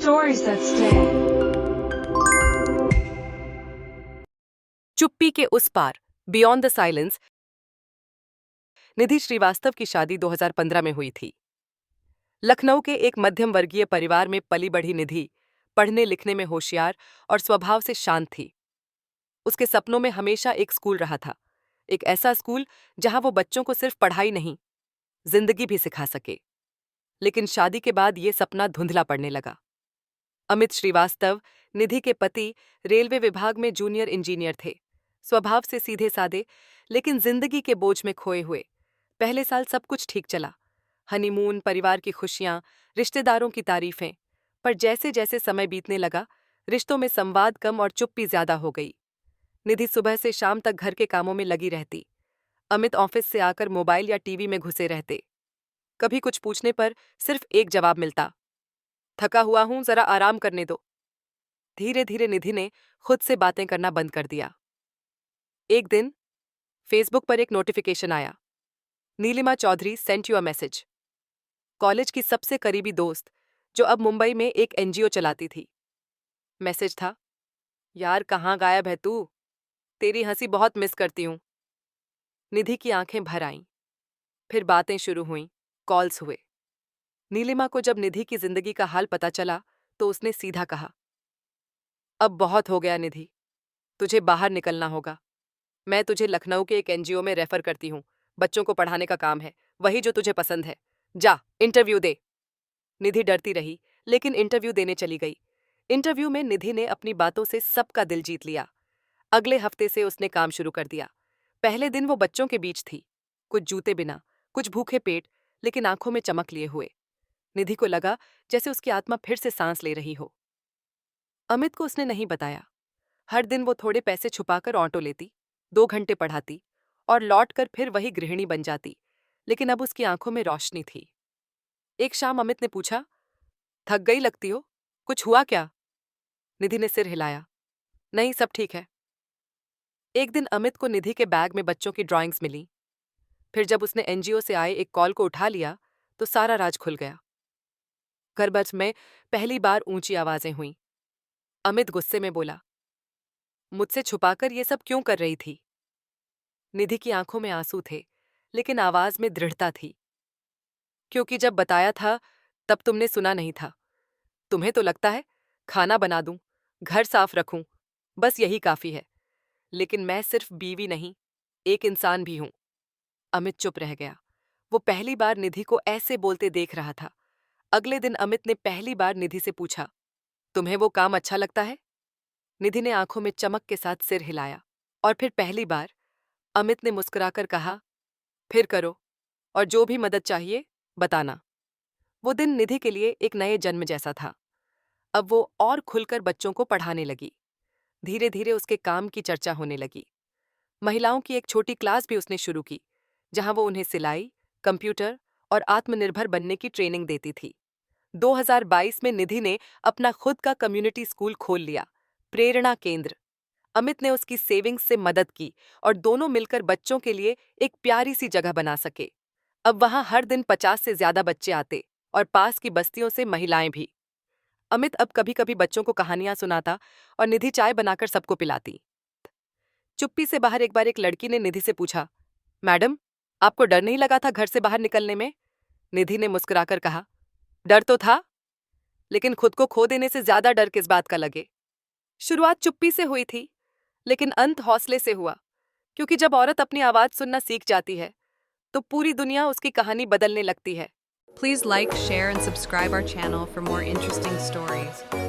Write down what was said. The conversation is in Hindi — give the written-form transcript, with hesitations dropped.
Stories that stay. चुप्पी के उस पार, बियॉन्ड द साइलेंस। निधि श्रीवास्तव की शादी 2015 में हुई थी। लखनऊ के एक मध्यम वर्गीय परिवार में पली बढ़ी निधि पढ़ने लिखने में होशियार और स्वभाव से शांत थी। उसके सपनों में हमेशा एक स्कूल रहा था, एक ऐसा स्कूल जहां वो बच्चों को सिर्फ पढ़ाई नहीं, जिंदगी भी सिखा सके। लेकिन शादी के बाद ये सपना धुंधला पड़ने लगा। अमित श्रीवास्तव, निधि के पति, रेलवे विभाग में जूनियर इंजीनियर थे। स्वभाव से सीधे साधे, लेकिन जिंदगी के बोझ में खोए हुए। पहले साल सब कुछ ठीक चला, हनीमून, परिवार की खुशियां, रिश्तेदारों की तारीफें। पर जैसे जैसे समय बीतने लगा, रिश्तों में संवाद कम और चुप्पी ज्यादा हो गई। निधि सुबह से शाम तक घर के कामों में लगी रहती। अमित ऑफिस से आकर मोबाइल या टीवी में घुसे रहते। कभी कुछ पूछने पर सिर्फ एक जवाब मिलता, थका हुआ हूं, जरा आराम करने दो। धीरे धीरे निधि ने खुद से बातें करना बंद कर दिया। एक दिन फेसबुक पर एक नोटिफिकेशन आया, Neelima Chaudhary sent you a message. College की सबसे करीबी दोस्त, जो अब मुंबई में एक एनजीओ चलाती थी। मैसेज था, यार कहाँ गायब है तू, तेरी हंसी बहुत मिस करती हूं। निधि की आंखें भर आईं। फिर बातें शुरू हुईं, कॉल्स हुए। नीलिमा को जब निधि की जिंदगी का हाल पता चला तो उसने सीधा कहा, अब बहुत हो गया निधि, तुझे बाहर निकलना होगा। मैं तुझे लखनऊ के एक एनजीओ में रेफर करती हूँ, बच्चों को पढ़ाने का काम है, वही जो तुझे पसंद है। जा, इंटरव्यू दे। निधि डरती रही, लेकिन इंटरव्यू देने चली गई। इंटरव्यू में निधि ने अपनी बातों से सबका दिल जीत लिया। अगले हफ्ते से उसने काम शुरू कर दिया। पहले दिन वो बच्चों के बीच थी, कुछ जूते बिना, कुछ भूखे पेट, लेकिन आंखों में चमक लिए हुए। निधि को लगा जैसे उसकी आत्मा फिर से सांस ले रही हो। अमित को उसने नहीं बताया। हर दिन वो थोड़े पैसे छुपाकर ऑटो लेती, 2 घंटे पढ़ाती और लौटकर फिर वही गृहिणी बन जाती। लेकिन अब उसकी आंखों में रोशनी थी। एक शाम अमित ने पूछा, थक गई लगती हो, कुछ हुआ क्या? निधि ने सिर हिलाया, नहीं सब ठीक है। एक दिन अमित को निधि के बैग में बच्चों की ड्राइंग्स मिली। फिर जब उसने एनजीओ से आए एक कॉल को उठा लिया तो सारा राज खुल गया। घर बस में पहली बार ऊंची आवाजें हुईं। अमित गुस्से में बोला, मुझसे छुपाकर ये सब क्यों कर रही थी? निधि की आंखों में आंसू थे, लेकिन आवाज में दृढ़ता थी। क्योंकि जब बताया था तब तुमने सुना नहीं था। तुम्हें तो लगता है खाना बना दूं, घर साफ रखूं, बस यही काफी है। लेकिन मैं सिर्फ बीवी नहीं, एक इंसान भी हूं। अमित चुप रह गया। वो पहली बार निधि को ऐसे बोलते देख रहा था। अगले दिन अमित ने पहली बार निधि से पूछा, तुम्हें वो काम अच्छा लगता है? निधि ने आंखों में चमक के साथ सिर हिलाया। और फिर पहली बार अमित ने मुस्कुराकर कहा, फिर करो, और जो भी मदद चाहिए बताना। वो दिन निधि के लिए एक नए जन्म जैसा था। अब वो और खुलकर बच्चों को पढ़ाने लगी। धीरे धीरे उसके काम की चर्चा होने लगी। महिलाओं की एक छोटी क्लास भी उसने शुरू की, जहां वो उन्हें सिलाई, कंप्यूटर और आत्मनिर्भर बनने की ट्रेनिंग देती थी। 2022 में निधि ने अपना खुद का कम्युनिटी स्कूल खोल लिया, प्रेरणा केंद्र। अमित ने उसकी सेविंग्स से मदद की और दोनों मिलकर बच्चों के लिए एक प्यारी सी जगह बना सके। अब वहां हर दिन 50 से ज्यादा बच्चे आते और पास की बस्तियों से महिलाएं भी। अमित अब कभी कभी बच्चों को कहानियां सुनाता और निधि चाय बनाकर सबको पिलाती। चुप्पी से बाहर एक बार एक लड़की ने निधि से पूछा, मैडम, आपको डर नहीं लगा था घर से बाहर निकलने में? निधि ने मुस्कुराकर कहा, डर तो था, लेकिन खुद को खो देने से ज्यादा डर किस बात का लगे। शुरुआत चुप्पी से हुई थी, लेकिन अंत हौसले से हुआ। क्योंकि जब औरत अपनी आवाज सुनना सीख जाती है तो पूरी दुनिया उसकी कहानी बदलने लगती है। Please like, share, and subscribe our channel for more interesting stories.